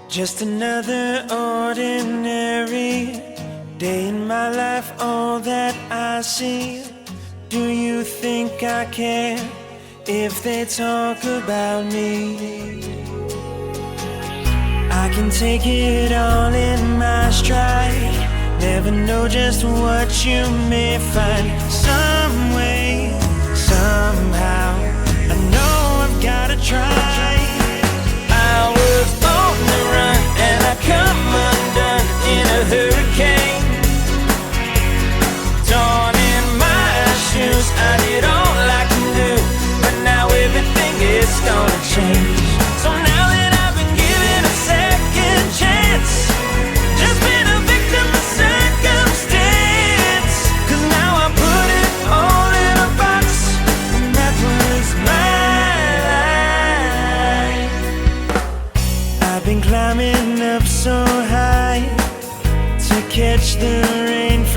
Just another ordinary day in my life, all that I see. Do you think I care if they talk about me? I can take it all in my stride. Never know just what you may find. Some way, somehow, I know I've gotta try. I was on the run and I come undone in a hurricane. Torn in my shoes, I did all I can do, but now everything is gonna change. So now that I've been given a second chance, just been a victim of circumstance. 'Cause now I put it all in a box, and that was my life. I've been climbing up so high to catch the